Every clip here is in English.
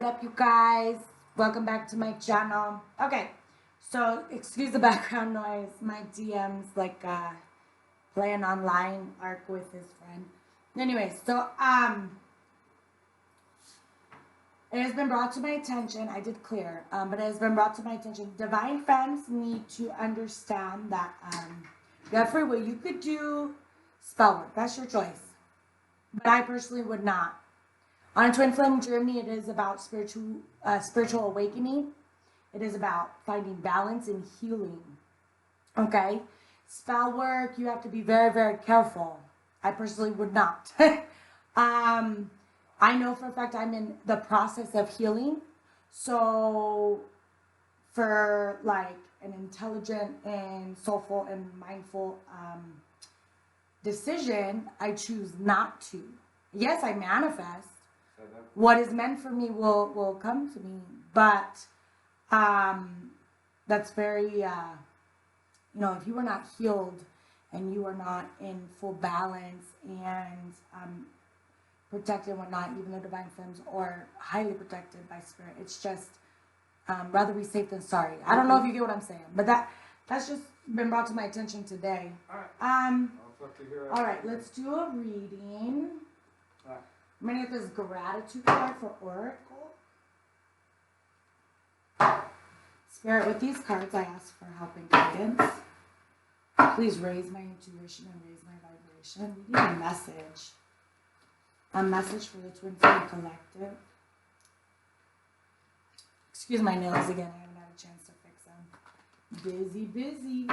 Up, you guys? Welcome back to my channel. Okay, so excuse the background noise. My DM's like playing online arc with his friend. Anyway, so it has been brought to my attention. I did clear, but it has been brought to my attention. Divine femmes need to understand that you have free will. You could do spell work. That's your choice, but I personally would not. On a twin flame journey, it is about spiritual awakening. It is about finding balance and healing. Okay? Spell work, you have to be very, very careful. I personally would not. I know for a fact I'm in the process of healing. So for like an intelligent and soulful and mindful decision, I choose not to. Yes, I manifest. What is meant for me will come to me, but that's very if you are not healed and you are not in full balance and protected and whatnot, even though divine femmes are highly protected by spirit, it's just rather be safe than sorry. I don't know if you get what I'm saying, but that's just been brought to my attention today. All right, let's do a reading. I'm going to get this gratitude card for Oracle. Spirit, with these cards, I ask for help and guidance. Please raise my intuition and raise my vibration. We need a message. A message for the Twin Flame Collective. Excuse my nails again. I haven't had a chance to fix them. Busy.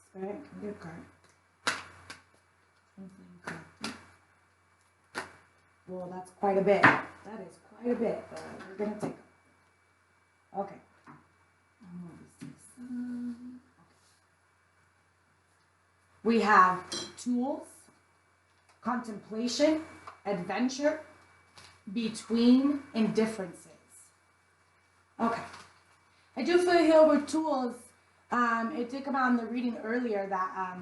Spirit, can we get a card? Well, that's quite a bit. That is quite a bit, but we're going to take it. Okay. We have tools, contemplation, adventure, between, and differences. Okay. I do feel here with tools. It did come out in the reading earlier that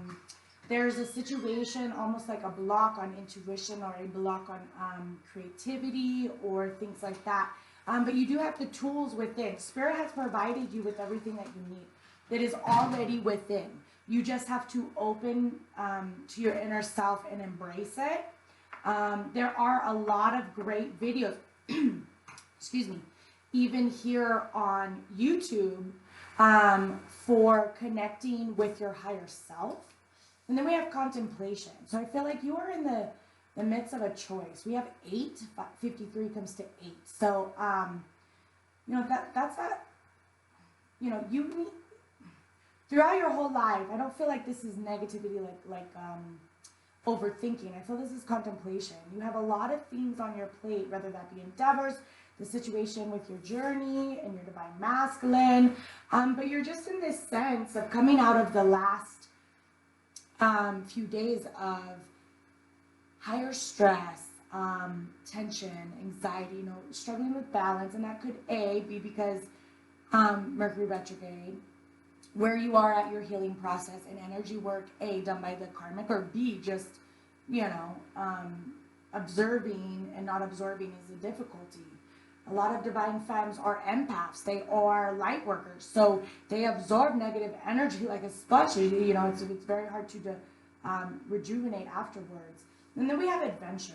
there's a situation, almost like a block on intuition or a block on creativity or things like that. But you do have the tools within. Spirit has provided you with everything that you need. That is already within. You just have to open to your inner self and embrace it. There are a lot of great videos, excuse me, even here on YouTube for connecting with your higher self. And then we have contemplation. So I feel like you are in the midst of a choice. We have 8, 53 comes to 8. So, that's that, you need, throughout your whole life, I don't feel like this is negativity like overthinking. I feel this is contemplation. You have a lot of things on your plate, whether that be endeavors, the situation with your journey and your divine masculine. But you're just in this sense of coming out of the last few days of higher stress, tension, anxiety, struggling with balance. And that could be because Mercury retrograde, where you are at your healing process and energy work, done by the karmic, or B, just, observing and not absorbing is a difficulty. A lot of divine femmes are empaths. They are light workers. So they absorb negative energy like a sponge. It's very hard to rejuvenate afterwards. And then we have adventure.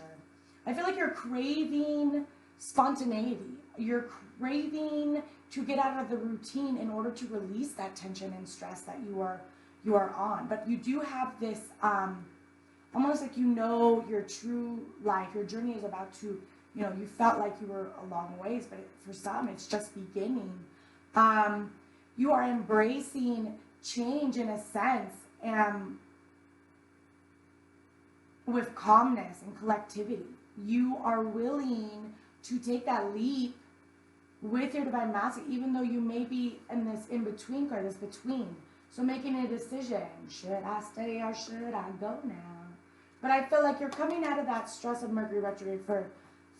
I feel like you're craving spontaneity. You're craving to get out of the routine in order to release that tension and stress that you are on. But you do have this almost like your true life. Your journey is about to, you felt like you were a long ways, but for some, it's just beginning. You are embracing change in a sense, and with calmness and collectivity. You are willing to take that leap with your divine masculine, even though you may be in this in-between card, this between. So making a decision, should I stay or should I go now? But I feel like you're coming out of that stress of Mercury retrograde for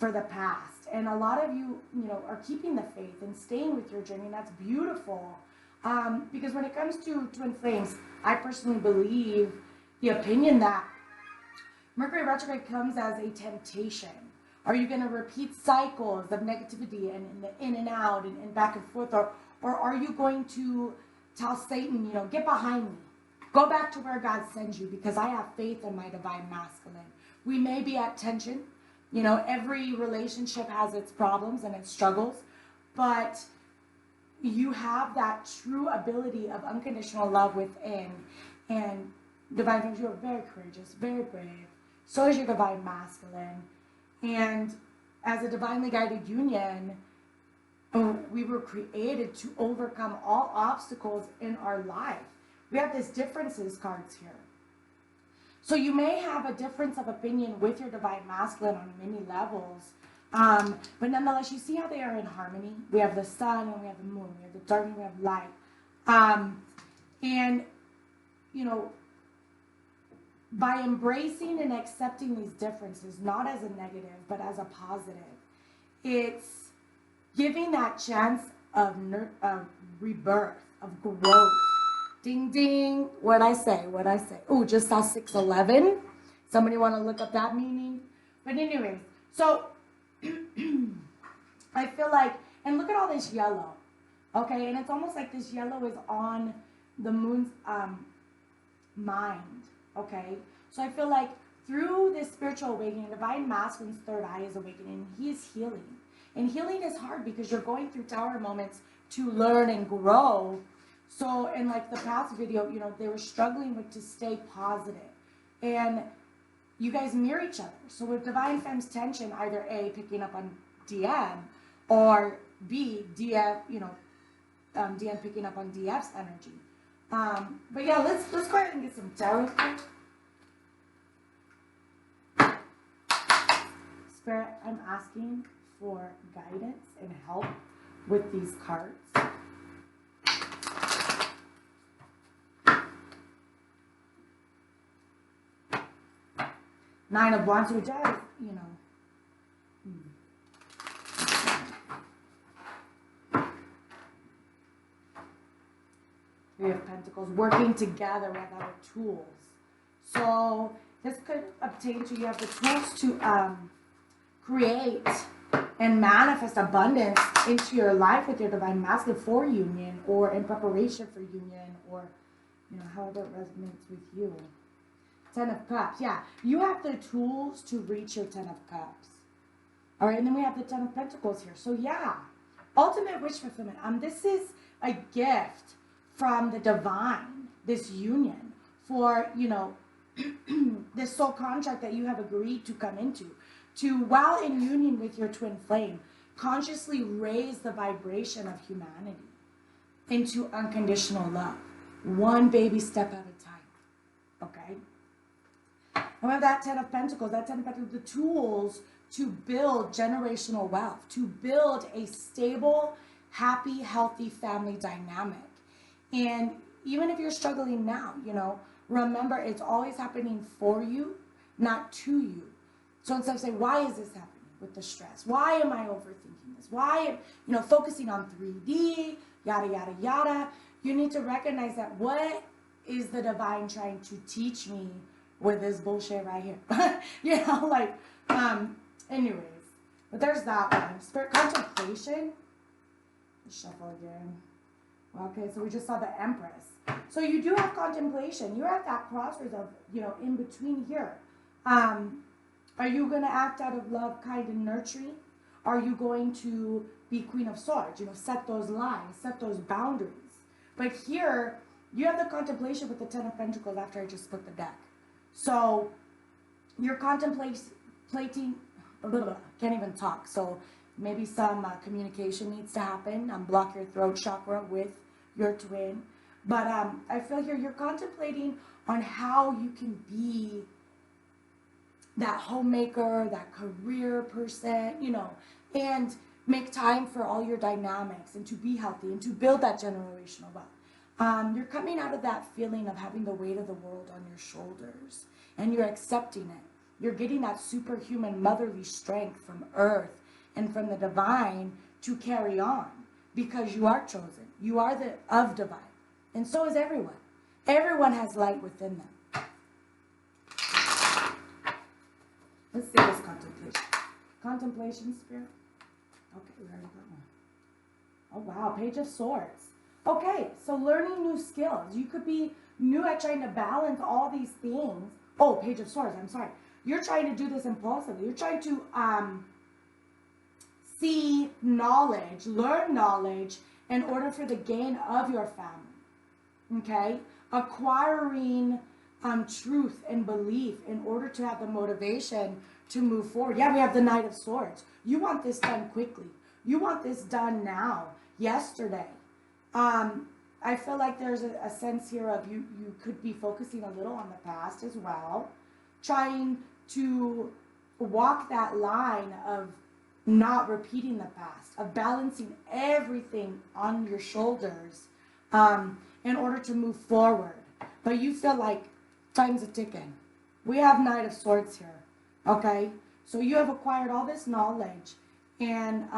the past. And a lot of you, are keeping the faith and staying with your journey, and that's beautiful. Because when it comes to twin flames, I personally believe the opinion that Mercury retrograde comes as a temptation Are you going to repeat cycles of negativity and in and out and back and forth? Or are you going to tell Satan, get behind me. Go back to where God sends you because I have faith in my divine masculine. We may be at tension. Every relationship has its problems and its struggles, but you have that true ability of unconditional love within. And divine femmes, you are very courageous, very brave. So is your divine masculine. And as a divinely guided union, we were created to overcome all obstacles in our life. We have this differences cards here. So you may have a difference of opinion with your divine masculine on many levels, but nonetheless, you see how they are in harmony. We have the sun and we have the moon. We have the dark and we have light. And, by embracing and accepting these differences, not as a negative, but as a positive, it's giving that chance of rebirth, of growth. Ding, ding. What'd I say? Oh, just saw 611. Somebody want to look up that meaning? But anyways, so I feel like, and look at all this yellow. Okay, and it's almost like this yellow is on the moon's mind. Okay, so I feel like through this spiritual awakening, divine masculine's third eye is awakening. He is healing. And healing is hard because you're going through tower moments to learn and grow. So in like the past video, they were struggling with to stay positive. And you guys mirror each other. So with divine femme's tension, either A, picking up on DM, or B, DF, DM picking up on DF's energy. But yeah, let's go ahead and get some tarot. Spirit, I'm asking for guidance and help with these cards. Nine of Wands, which does, Three of Pentacles, working together with other tools. So this could obtain to you have the tools to create and manifest abundance into your life with your divine masculine for union, or in preparation for union, or however it resonates with you. 10 of Cups, yeah, you have the tools to reach your 10 of Cups. All right, and then we have the 10 of Pentacles here. So yeah, ultimate wish fulfillment. This is a gift from the divine, this union for, this soul contract that you have agreed to come into, to, while in union with your twin flame, consciously raise the vibration of humanity into unconditional love, one baby step at a time, okay? And we have that 10 of Pentacles, the tools to build generational wealth, to build a stable, happy, healthy family dynamic. And even if you're struggling now, remember it's always happening for you, not to you. So instead of saying, why is this happening with the stress? Why am I overthinking this? Why, focusing on 3D, yada, yada, yada. You need to recognize that what is the divine trying to teach me with this bullshit right here? Anyways. But there's that one. Spirit contemplation. Let's shuffle again. Okay, so we just saw the Empress. So you do have contemplation. You're at that crossroads of, in between here. Are you going to act out of love, kind, and nurturing? Are you going to be Queen of Swords? Set those lines, set those boundaries. But here, you have the contemplation with the 10 of Pentacles after I just split the deck. So you're contemplating, can't even talk. So maybe some communication needs to happen. Block your throat chakra with your twin. But I feel here you're contemplating on how you can be that homemaker, that career person, and make time for all your dynamics and to be healthy and to build that generational wealth. You're coming out of that feeling of having the weight of the world on your shoulders, and you're accepting it. You're getting that superhuman motherly strength from earth and from the divine to carry on, because you are chosen. You are of divine. And so is everyone. Everyone has light within them. Let's see this contemplation. Contemplation, Spirit. Okay, we already got one. Oh, wow. Page of Swords. Okay, so learning new skills. You could be new at trying to balance all these things. Oh, Page of Swords. I'm sorry. You're trying to do this impulsively. You're trying to see knowledge, learn knowledge in order for the gain of your family. Okay? Acquiring truth and belief in order to have the motivation to move forward. Yeah, we have the Knight of Swords. You want this done quickly. You want this done now, yesterday. I feel like there's a sense here of you could be focusing a little on the past as well, trying to walk that line of not repeating the past, of balancing everything on your shoulders in order to move forward. But you feel like time's a ticking. We have Knight of Swords here, okay? So you have acquired all this knowledge and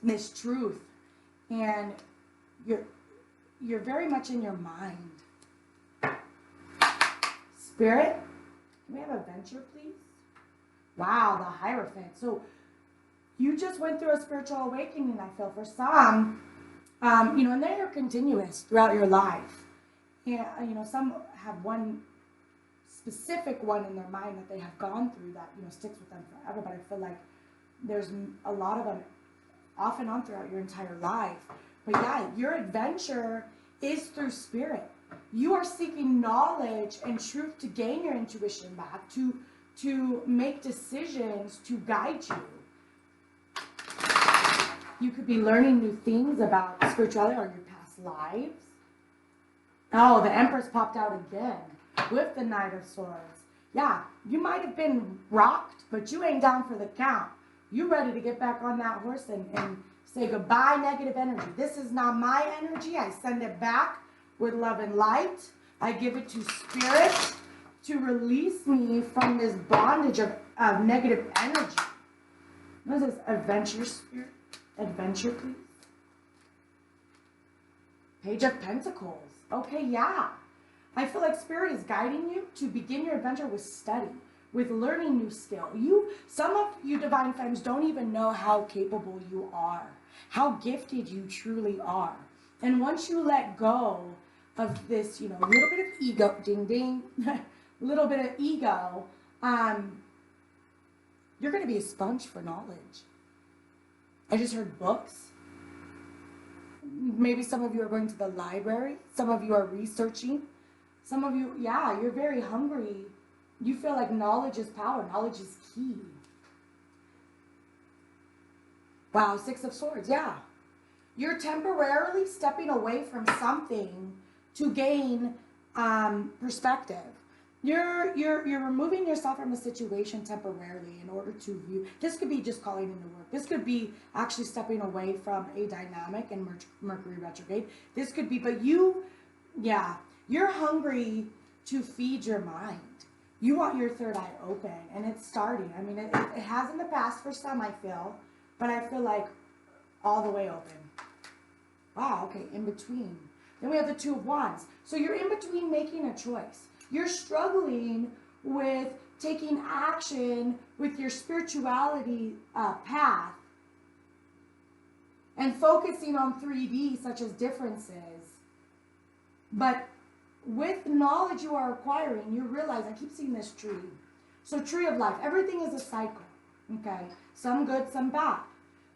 this truth, and you're very much in your mind. Spirit, can we have a venture, please? Wow, the Hierophant. So you just went through a spiritual awakening, I feel, for some, and they're continuous throughout your life. And, some have one specific one in their mind that they have gone through that, sticks with them forever. But I feel like there's a lot of them off and on throughout your entire life. But yeah, your adventure is through spirit. You are seeking knowledge and truth to gain your intuition back, to make decisions to guide you. You could be learning new things about spirituality or your past lives. Oh, the Empress popped out again with the Knight of Swords. Yeah, you might have been rocked, but you ain't down for the count. You ready to get back on that horse and say goodbye, negative energy. This is not my energy. I send it back with love and light. I give it to Spirit to release me from this bondage of negative energy. What is this? Adventure, Spirit? Adventure, please. Page of Pentacles. Okay, yeah. I feel like Spirit is guiding you to begin your adventure with study, with learning new skill. Some of you Divine Femmes don't even know how capable you are, how gifted you truly are. And once you let go of this, little bit of ego, ding ding, little bit of ego, you're going to be a sponge for knowledge. I just heard books. Maybe some of you are going to the library. Some of you are researching. Some of you, yeah, you're very hungry. You feel like knowledge is power. Knowledge is key. Wow, Six of Swords, yeah. You're temporarily stepping away from something to gain perspective. You're removing yourself from a situation temporarily in order to view. This could be just calling into work. This could be actually stepping away from a dynamic in Mercury retrograde. This could be, but you're hungry to feed your mind. You want your third eye open, and it's starting. I mean, it has in the past for some, I feel, but I feel like all the way open. Wow, okay, in between. Then we have the Two of Wands. So you're in between making a choice. You're struggling with taking action with your spirituality path and focusing on 3D, such as differences. But with knowledge you are acquiring, you realize, I keep seeing this tree. So tree of life, everything is a cycle, okay? Some good, some bad.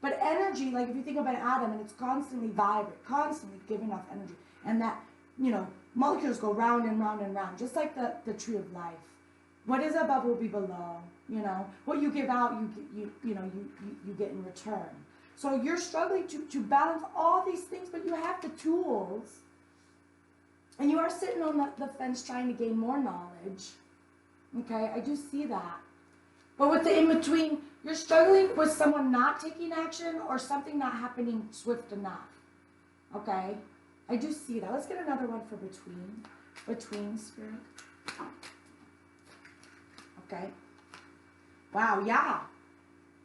But energy, like if you think about an atom, and it's constantly vibrant, constantly giving off energy. And that, molecules go round and round and round, just like the tree of life. What is above will be below, What you give out, you get in return. So you're struggling to balance all these things, but you have the tools. And you are sitting on the fence trying to gain more knowledge. Okay, I do see that. But with the in-between, you're struggling with someone not taking action or something not happening swift enough. Okay, I do see that. Let's get another one for between. Between, Spirit. Okay. Wow, yeah.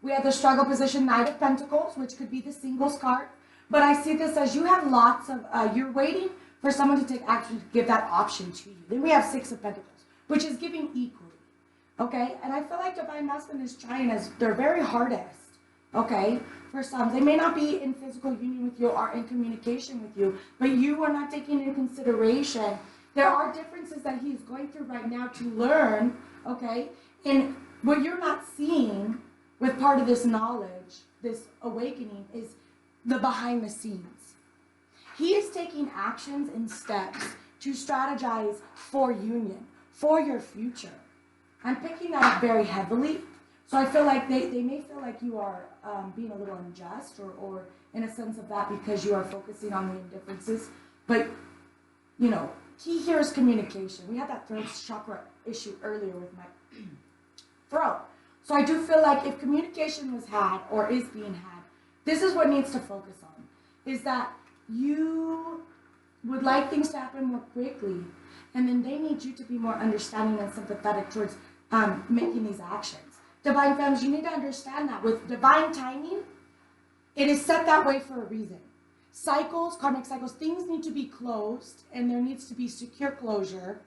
We have the struggle position, Knight of Pentacles, which could be the singles card. But I see this as you have lots of, you're waiting for someone to take action to give that option to you. Then we have Six of Pentacles, which is giving equally. Okay, and I feel like divine masculine is trying as their very hardest. Okay, for some, they may not be in physical union with you or in communication with you, but you are not taking into consideration there are differences that he's going through right now to learn. Okay, and what you're not seeing with part of this knowledge, this awakening, is the behind the scenes. He is taking actions and steps to strategize for union, for your future. I'm picking that up very heavily. So I feel like they may feel like you are being a little unjust or in a sense of that because you are focusing on the indifferences. But, you know, key here is communication. We had that throat chakra issue earlier with my throat. So I do feel like if communication was had or is being had, this is what needs to focus on, is that you would like things to happen more quickly, and then they need you to be more understanding and sympathetic towards making these actions. Divine femmes, you need to understand that with divine timing, it is set that way for a reason. Cycles, karmic cycles, things need to be closed, and there needs to be secure closure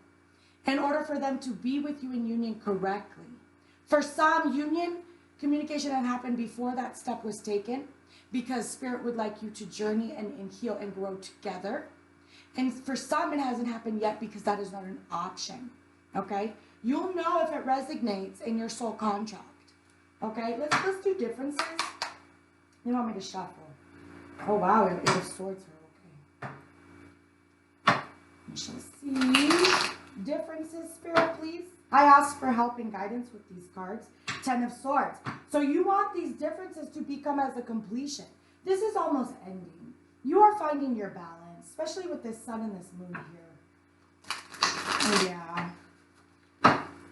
in order for them to be with you in union correctly. For some, union communication had happened before that step was taken because Spirit would like you to journey and heal and grow together. And for some, it hasn't happened yet because that is not an option. Okay? You'll know if it resonates in your soul contract. Okay? Let's do differences. You want me to shuffle? Oh wow, it was swords here. Okay. We shall see. Differences, Spirit, please. I ask for help and guidance with these cards. 10 of Swords. So you want these differences to become as a completion. This is almost ending. You are finding your balance, especially with this sun and this moon here. Yeah.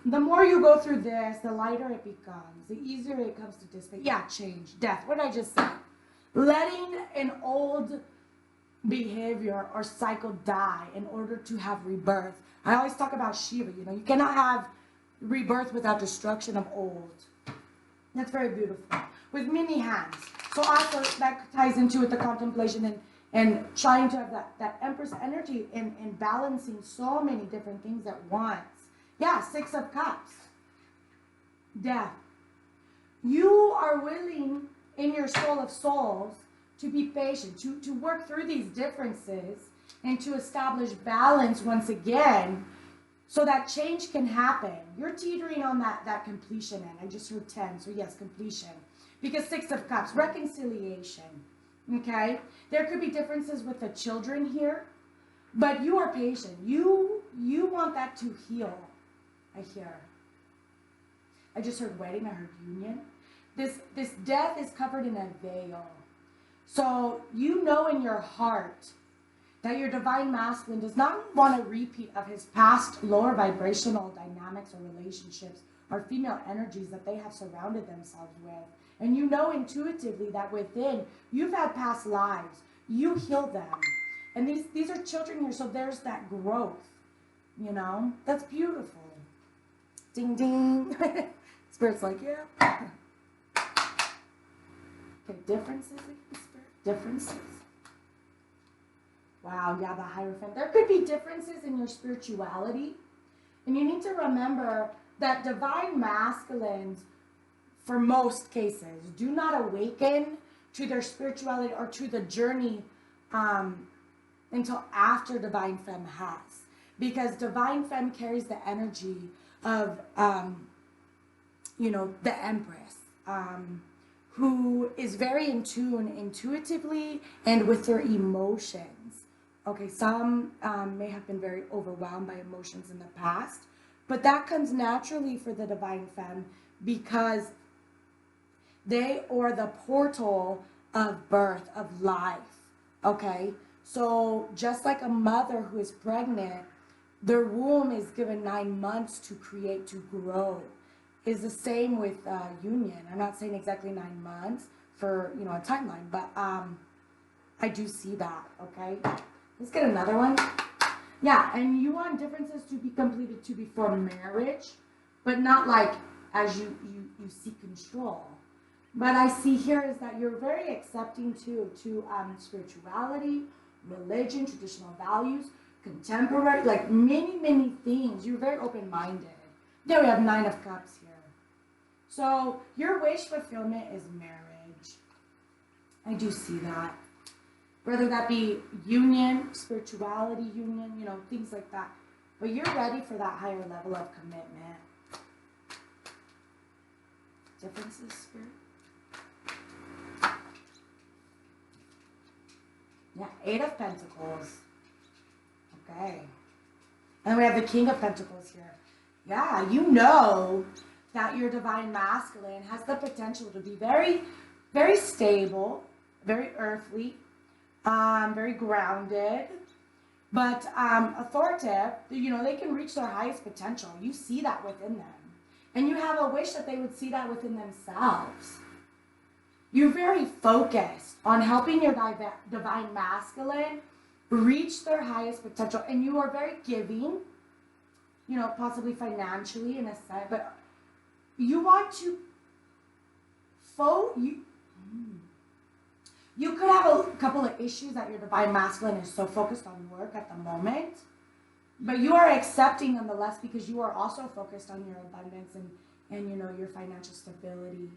The more you go through this, the lighter it becomes. The easier it comes to dissipate. Yeah, change, death. What did I just say? Letting an old behavior or cycle die in order to have rebirth. I always talk about Shiva, you know, you cannot have rebirth without destruction of old. That's very beautiful. With many hands. So also that ties into with the contemplation and trying to have that Empress energy and balancing so many different things at once. Yeah, 6 of Cups. Death. You are willing in your soul of souls to be patient, to work through these differences and to establish balance once again so that change can happen. You're teetering on that completion end. I just heard 10, so yes, completion. Because 6 of Cups, reconciliation, okay? There could be differences with the children here, but you are patient. You want that to heal, I hear. I just heard wedding, I heard union. This death is covered in a veil. So you know in your heart that your divine masculine does not want a repeat of his past lower vibrational dynamics or relationships or female energies that they have surrounded themselves with. And you know intuitively that within, you've had past lives. You heal them. And these are children here, so there's that growth. You know? That's beautiful. Ding, ding. Spirit's like, yeah. Okay, differences, Spirit. Differences. Wow, yeah, the Hierophant. There could be differences in your spirituality. And you need to remember that divine masculines, for most cases, do not awaken to their spirituality or to the journey until after divine femme has. Because divine femme carries the energy of, you know, the Empress, who is very in tune intuitively and with their emotions. Okay, some may have been very overwhelmed by emotions in the past, but that comes naturally for the divine femme because they are the portal of birth, of life, okay? So just like a mother who is pregnant, their womb is given 9 months to create, to grow. Is the same with union. I'm not saying exactly 9 months for, you know, a timeline, but I do see that, okay? Let's get another one. Yeah, and you want differences to be completed to before marriage, but not like as you seek control. But I see here is that you're very accepting too to spirituality, religion, traditional values, contemporary, like many things. You're very open-minded. Yeah, we have 9 of Cups here. So your wish fulfillment is marriage. I do see that. Whether that be union, spirituality union, you know, things like that. But you're ready for that higher level of commitment. Differences, Spirit? Yeah, 8 of Pentacles. Okay. And we have the King of Pentacles here. Yeah, you know that your divine masculine has the potential to be very, very stable, very earthly, very grounded, but authoritative. You know, they can reach their highest potential. You see that within them. And you have a wish that they would see that within themselves. You're very focused on helping your divine masculine reach their highest potential. And you are very giving, you know, possibly financially in a sense, but you want to you could have a couple of issues that your divine masculine is so focused on work at the moment, but you are accepting nonetheless because you are also focused on your abundance and you know, your financial stability.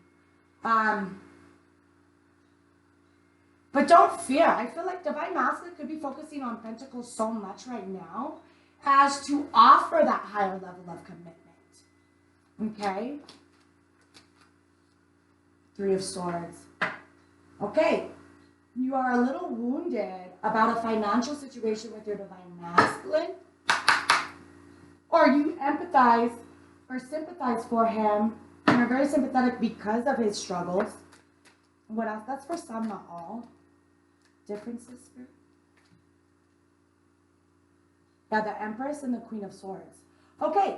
But don't fear. I feel like divine masculine could be focusing on Pentacles so much right now as to offer that higher level of commitment. Okay? 3 of Swords. Okay. You are a little wounded about a financial situation with your divine masculine. Or you empathize or sympathize for him and are very sympathetic because of his struggles. What else? That's for some, not all. Differences, Spirit? Yeah, the Empress and the Queen of Swords. Okay,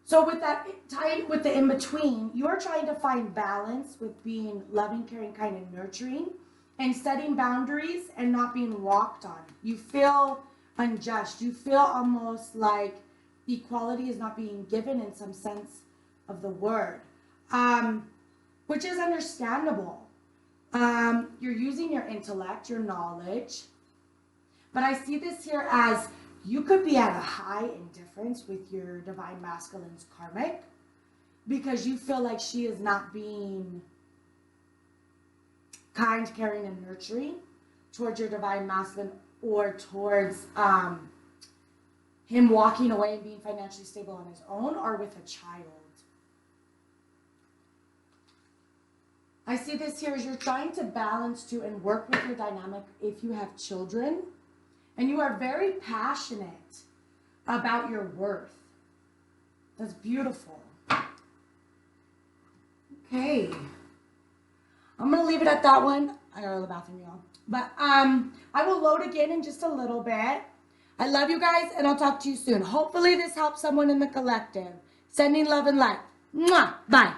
so with that tied with the in-between, you're trying to find balance with being loving, caring, kind, and nurturing, and setting boundaries and not being walked on. You feel unjust. You feel almost like equality is not being given in some sense of the word, which is understandable. You're using your intellect, your knowledge, but I see this here as you could be at a high indifference with your divine masculine's karmic because you feel like she is not being kind, caring, and nurturing towards your divine masculine or towards him walking away and being financially stable on his own or with a child. I see this here as you're trying to balance too and work with your dynamic if you have children. And you are very passionate about your worth. That's beautiful. Okay. I'm going to leave it at that one. I gotta go to the bathroom, y'all. But I will load again in just a little bit. I love you guys, and I'll talk to you soon. Hopefully this helps someone in the collective. Sending love and light. Mwah. Bye.